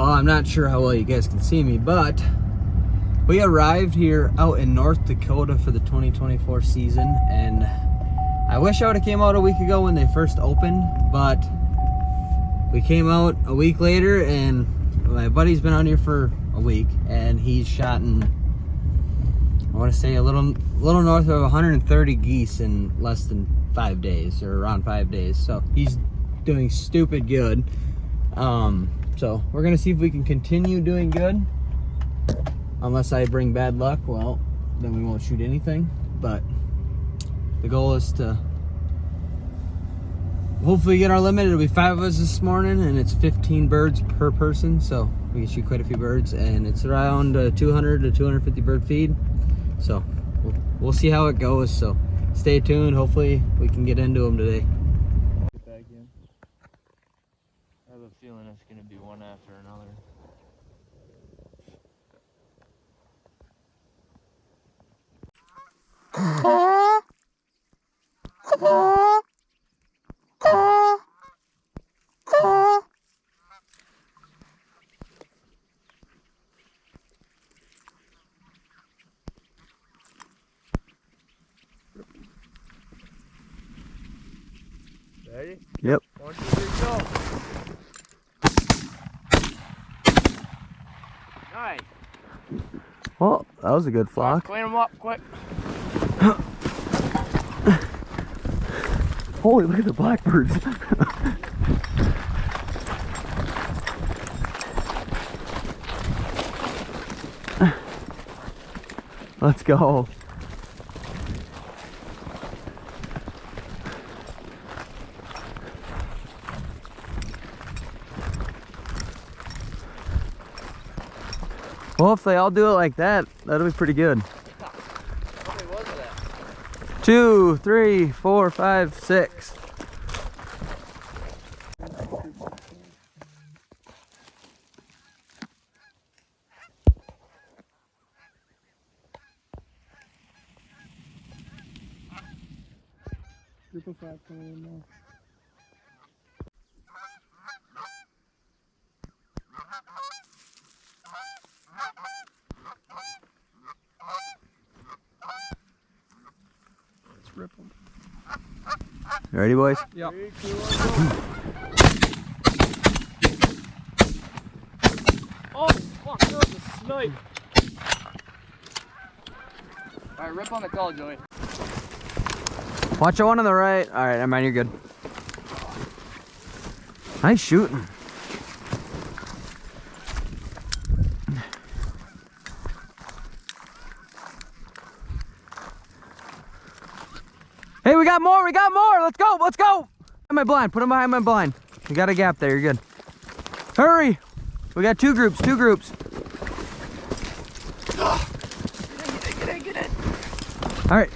Well, I'm not sure how well you guys can see me, but we arrived here out in North Dakota for the 2024 season, and I wish I would have came out a week ago when they first opened, but we came out a week later, and my buddy's been out here for a week, and he's shot in, I want to say, a little north of 130 geese in less than 5 days, or around 5 days. So he's doing stupid good. So we're gonna see if we can continue doing good. Unless I bring bad luck, well, then we won't shoot anything. But the goal is to hopefully get our limit. It'll be 5 of us this morning, and it's 15 birds per person, so we can shoot quite a few birds, and it's around 200 to 250 bird feed. So we'll see how it goes. So stay tuned. Hopefully we can get into them today. Get back in. I have a feeling it's going to be one after another. Ready? Yep. 1, 2, 3, go. Nice. Well, that was a good flock. Clean them up quick. Holy, look at the blackbirds. Let's go. Well, if they all do it like that, that'll be pretty good. How many was that? 2, 3, 4, 5, 6. Group of 5 coming in now. Let's rip them. You ready, boys? Yeah. 3, 2, 1, go. Oh, fuck, that was a snipe. Alright, rip on the call, Joey. Watch the one on the right. All right, never mind, you're good. Nice shooting. Hey, we got more, let's go, let's go. Behind my blind, put them behind my blind. You got a gap there, you're good. Hurry, we got two groups. Get in. All right.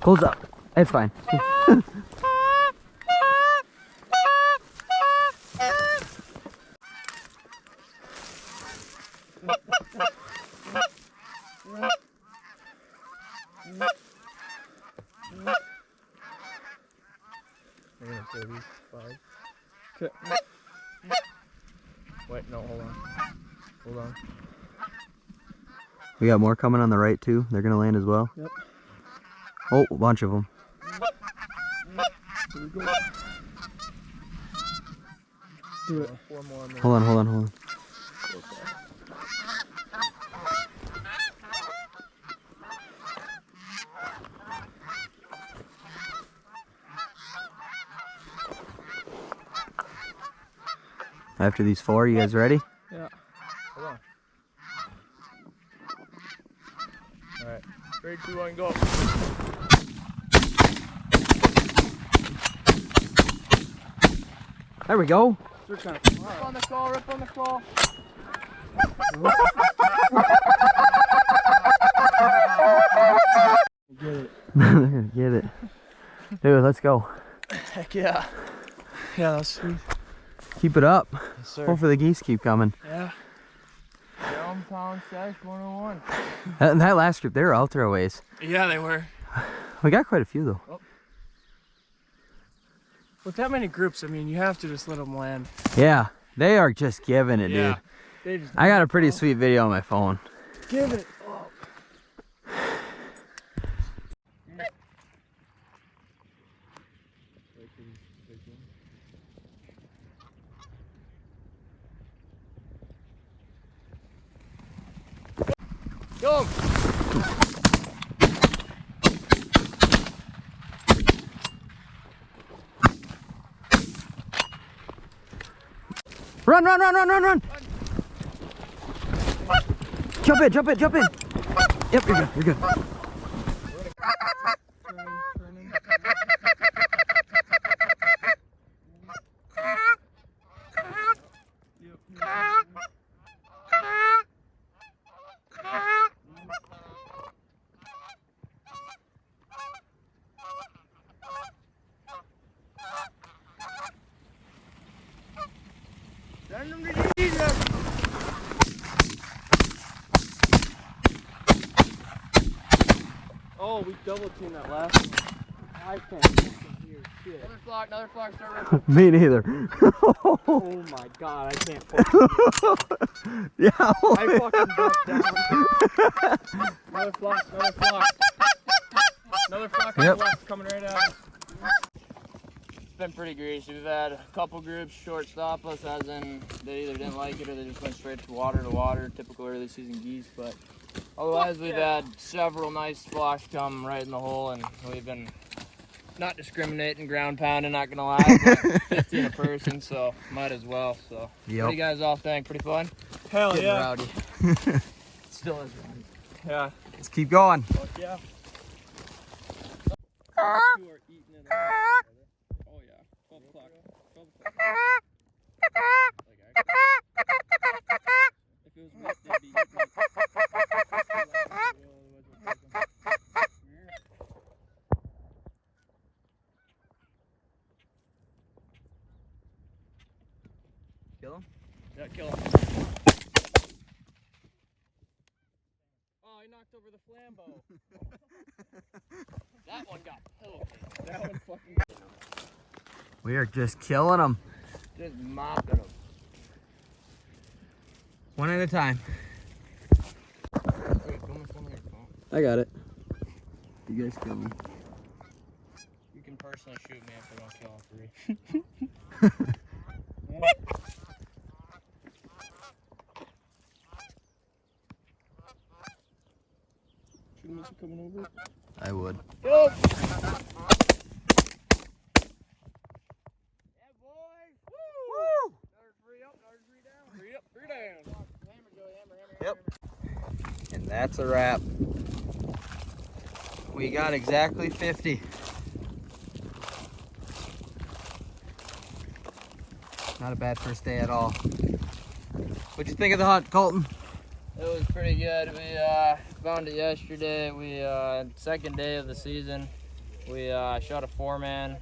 Close up, it's fine. Okay. Wait, no, hold on. Hold on. We got more coming on the right too. They're gonna land as well. Yep. Oh, a bunch of them. Here we go. Do it. 4 more on the Hold on. After these 4, you guys ready? Yeah. Hold on. Alright. 3, 2, 1, go. There we go. They're kind of Rip on the call, rip on the call. Get it. Get it. Dude, let's go. Heck yeah. Yeah, that's sweet. Keep it up. Yes, sir. Hopefully the geese keep coming. Yeah. Downtown Stash 101. That last group, they were out there a ways. Yeah, they were. We got quite a few though. Oh. With that many groups, I mean, you have to just let them land. Yeah, they are just giving it, Yeah. dude. They just I got a pretty sweet video on my phone. give it up. Go! Run, run, run, run, run, run! Jump in, jump in, jump in! Yep, you're good, you're good. Oh, we double teamed that last one. I can't fucking hear shit. Another flock, start ripping. Me neither. Oh my god, I can't fucking hear. Yeah. I fucking ducked down. Another flock, another flock. Another flock on Yep. the left coming right at us. It's been pretty greasy. We've had a couple groups short stop us, as in they either didn't like it or they just went straight to water, typical early season geese. But otherwise, we've had several nice flocks come right in the hole, and we've been not discriminating, ground pounding, not gonna lie, but 15 a person, so might as well. So, what do you guys all think? Pretty fun? Hell Getting yeah. rowdy. Still is rowdy. Yeah. Let's keep going. Fuck yeah. You are eating it up. Oh yeah. 12 o'clock. 12 o'clock. If it was wet, they'd be eating it. Kill him? Yeah, kill him. Oh, he knocked over the flambeau. That one got pillowcase. That one fucking. We are just killing them. Just mopping them. One at a time. Wait, film this one on your phone. I got it. You guys kill them. You can personally shoot me if I don't kill all 3. Shoot him as he coming over. I would. Go! Yeah, boys! Woo! Another 3 up, another 3 down. 3 up, 3 down. Hammer, Joey, hammer. Yep. And that's a wrap. We got exactly 50. Not a bad first day at all. What'd you think of the hunt, Colton? It was pretty good. We found it yesterday. We second day of the season. We shot a 4-man.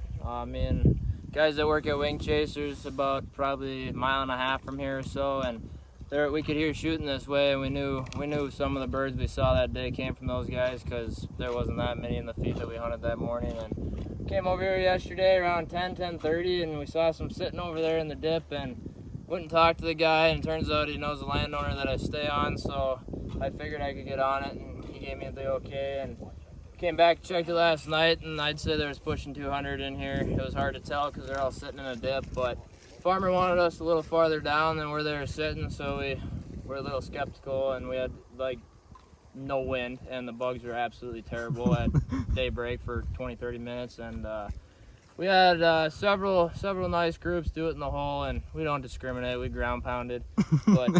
Me and guys that work at Wing Chasers, about probably a mile and a half from here or so, and there we could hear shooting this way, and we knew some of the birds we saw that day came from those guys because there wasn't that many in the feed that we hunted that morning. And came over here yesterday around 10:30, and we saw some sitting over there in the dip, and went and talked to the guy, and it turns out he knows the landowner that I stay on, so I figured I could get on it, and he gave me the okay, and came back, checked it last night, and I'd say there was pushing 200 in here. It was hard to tell because they're all sitting in a dip, but farmer wanted us a little farther down than where they were sitting, so we were a little skeptical, and we had like no wind, and the bugs were absolutely terrible at daybreak for 20-30 minutes, and we had several nice groups do it in the hole, and we don't discriminate. We ground pounded, but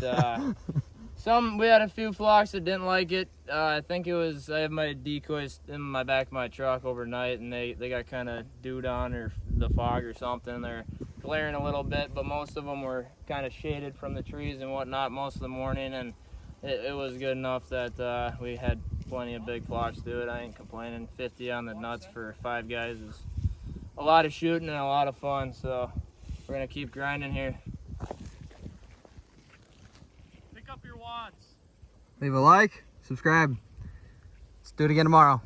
we had a few flocks that didn't like it. I think it was I have my decoys in my back of my truck overnight, and they got kind of dewed on or the fog or something. They're glaring a little bit, but most of them were kind of shaded from the trees and whatnot most of the morning, and it was good enough that we had plenty of big flocks do it. I ain't complaining. 50 on the nuts for 5 guys is a lot of shooting and a lot of fun, so we're gonna keep grinding here. Pick up your wads. Leave a like, subscribe. Let's do it again tomorrow.